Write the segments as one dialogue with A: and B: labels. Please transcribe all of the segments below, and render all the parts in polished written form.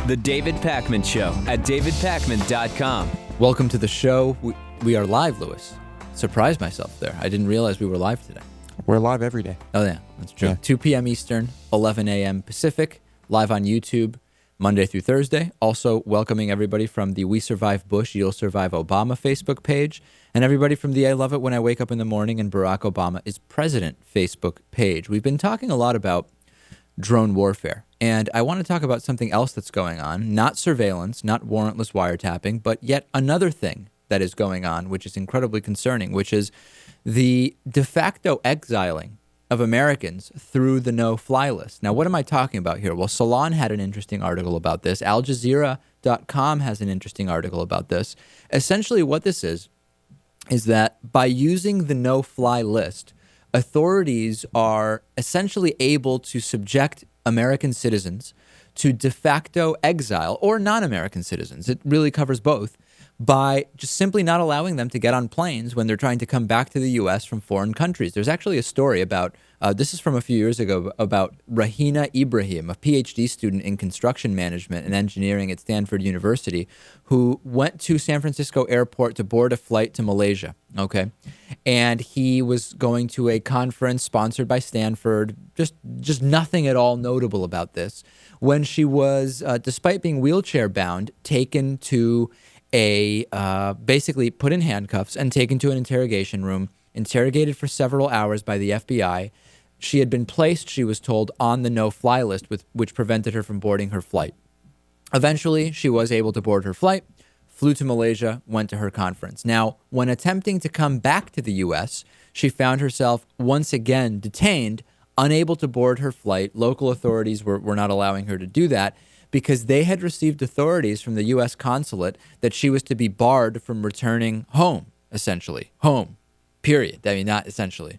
A: The David Pakman Show at davidpakman.com.
B: Welcome to the show. We are live, Lewis. Surprised myself there. I didn't realize we were live today.
C: We're live every day.
B: Oh, yeah, that's true.
C: Yeah.
B: 2 p.m. Eastern, 11 a.m. Pacific, live on YouTube, Monday through Thursday. Also welcoming everybody from the We Survive Bush, You'll Survive Obama Facebook page, and everybody from the I Love It When I Wake Up in the Morning and Barack Obama is President Facebook page. We've been talking a lot about drone warfare, and I want to talk about something else that's going on. Not surveillance, not warrantless wiretapping, but yet another thing that is going on, which is incredibly concerning, which is the de facto exiling of Americans through the no-fly list. Now, what am I talking about here? Well, Salon had an interesting article about this. Al Jazeera.com has an interesting article about this. Essentially, what this is that by using the no-fly list, authorities are essentially able to subject American citizens to de facto exile, or non-American citizens. It really covers both, by just simply not allowing them to get on planes when they're trying to come back to the U.S. from foreign countries. There's actually a story about, this is from a few years ago, about Rahina Ibrahim, a PhD student in construction management and engineering at Stanford University, who went to San Francisco Airport to board a flight to Malaysia, okay? And he was going to a conference sponsored by Stanford, just nothing at all notable about this, when she was, despite being wheelchair bound, taken to basically put in handcuffs and taken to an interrogation room, interrogated for several hours by the FBI. She had been placed, she was told, on the no-fly list, which prevented her from boarding her flight. Eventually, she was able to board her flight, flew to Malaysia, went to her conference. Now, when attempting to come back to the U.S., she found herself once again detained, unable to board her flight. Local authorities were not allowing her to do that, because they had received authorities from the U.S. consulate that she was to be barred from returning home, essentially. Home, period. I mean, not essentially.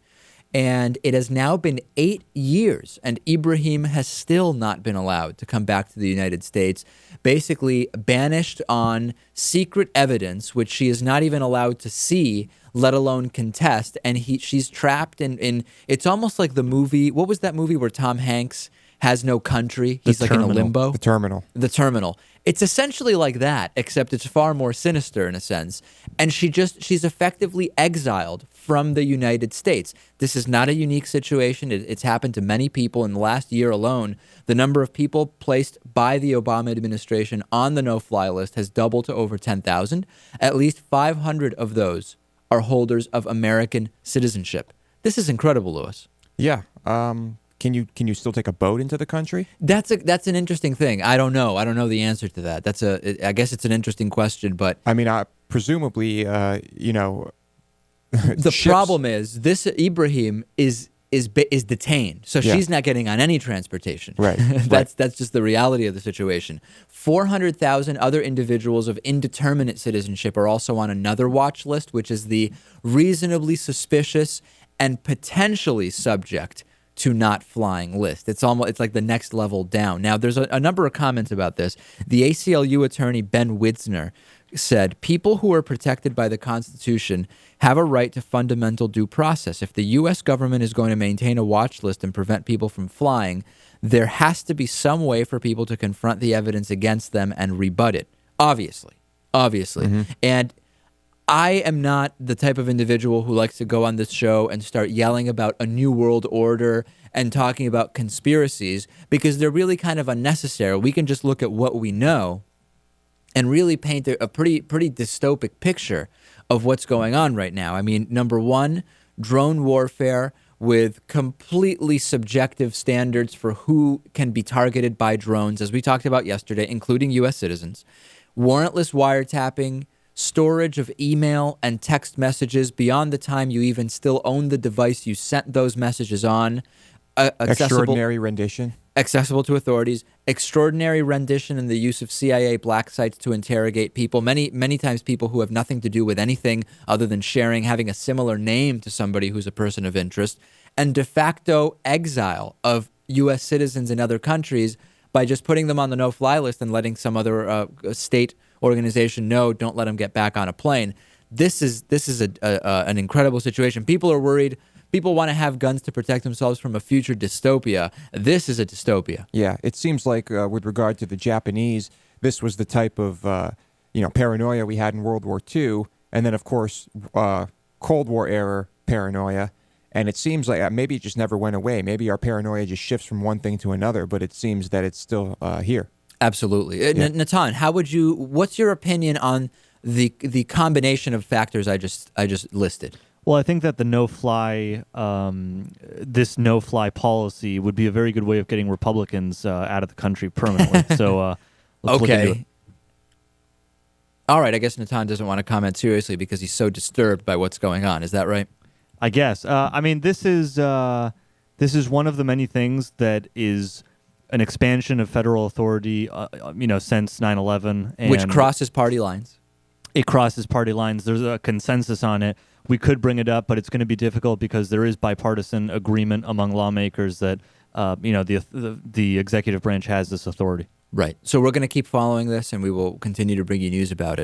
B: And it has now been 8 years, and Ibrahim has still not been allowed to come back to the United States, basically banished on secret evidence, which she is not even allowed to see, let alone contest. And she's trapped in it's almost like the movie, what was that movie where Tom Hanks has no country? He's like in a limbo.
C: The Terminal.
B: The Terminal. It's essentially like that, except it's far more sinister in a sense. And she's effectively exiled from the United States. This is not a unique situation. It's happened to many people in the last year alone. The number of people placed by the Obama administration on the no-fly list has doubled to over 10,000. At least 500 of those are holders of American citizenship. This is incredible, Lewis.
C: Yeah. Can you still take a boat into the country?
B: That's an interesting thing. I don't know. I don't know the answer to that. I guess it's an interesting question, but
C: I mean, presumably,
B: the problem is this Ibrahim is detained, so she's not getting on any transportation.
C: Right.
B: That's just the reality of the situation. 400,000 other individuals of indeterminate citizenship are also on another watch list, which is the reasonably suspicious and potentially subject to not flying list. It's like the next level down. Now, there's a number of comments about this. The ACLU attorney Ben Widsner said, people who are protected by the Constitution have a right to fundamental due process. If the U.S. government is going to maintain a watch list and prevent people from flying, there has to be some way for people to confront the evidence against them and rebut it. Obviously. Mm-hmm. And I am not the type of individual who likes to go on this show and start yelling about a new world order and talking about conspiracies, because they're really kind of unnecessary. We can just look at what we know and really paint a pretty dystopic picture of what's going on right now. I mean, number one, drone warfare with completely subjective standards for who can be targeted by drones, as we talked about yesterday, including U.S. citizens. Warrantless wiretapping, storage of email and text messages beyond the time you even still own the device you sent those messages on.
C: Extraordinary rendition.
B: Accessible to authorities. Extraordinary rendition and the use of CIA black sites to interrogate people. Many times people who have nothing to do with anything other than having a similar name to somebody who's a person of interest. And de facto exile of U.S. citizens in other countries by just putting them on the no-fly list and letting some other state organization know, don't let them get back on a plane. This is an incredible situation. People are worried people want to have guns to protect themselves from a future dystopia. This is a dystopia.
C: Yeah, it seems like with regard to the Japanese, this was the type of paranoia we had in World War II, and then of course Cold War era paranoia. And it seems like maybe it just never went away. Maybe our paranoia just shifts from one thing to another, but it seems that it's still here.
B: Absolutely.
C: Yeah.
B: Natan, what's your opinion on the combination of factors I just listed?
D: Well, I think that the this no-fly policy would be a very good way of getting Republicans out of the country permanently. So let's look into it.
B: All right. I guess Natan doesn't want to comment seriously because he's so disturbed by what's going on. Is that right?
D: I guess. I mean, this is one of the many things that is an expansion of federal authority, since 9/11,
B: Which crosses party lines.
D: It crosses party lines. There's a consensus on it. We could bring it up, but it's going to be difficult because there is bipartisan agreement among lawmakers that the executive branch has this authority.
B: Right. So we're going to keep following this, and we will continue to bring you news about it.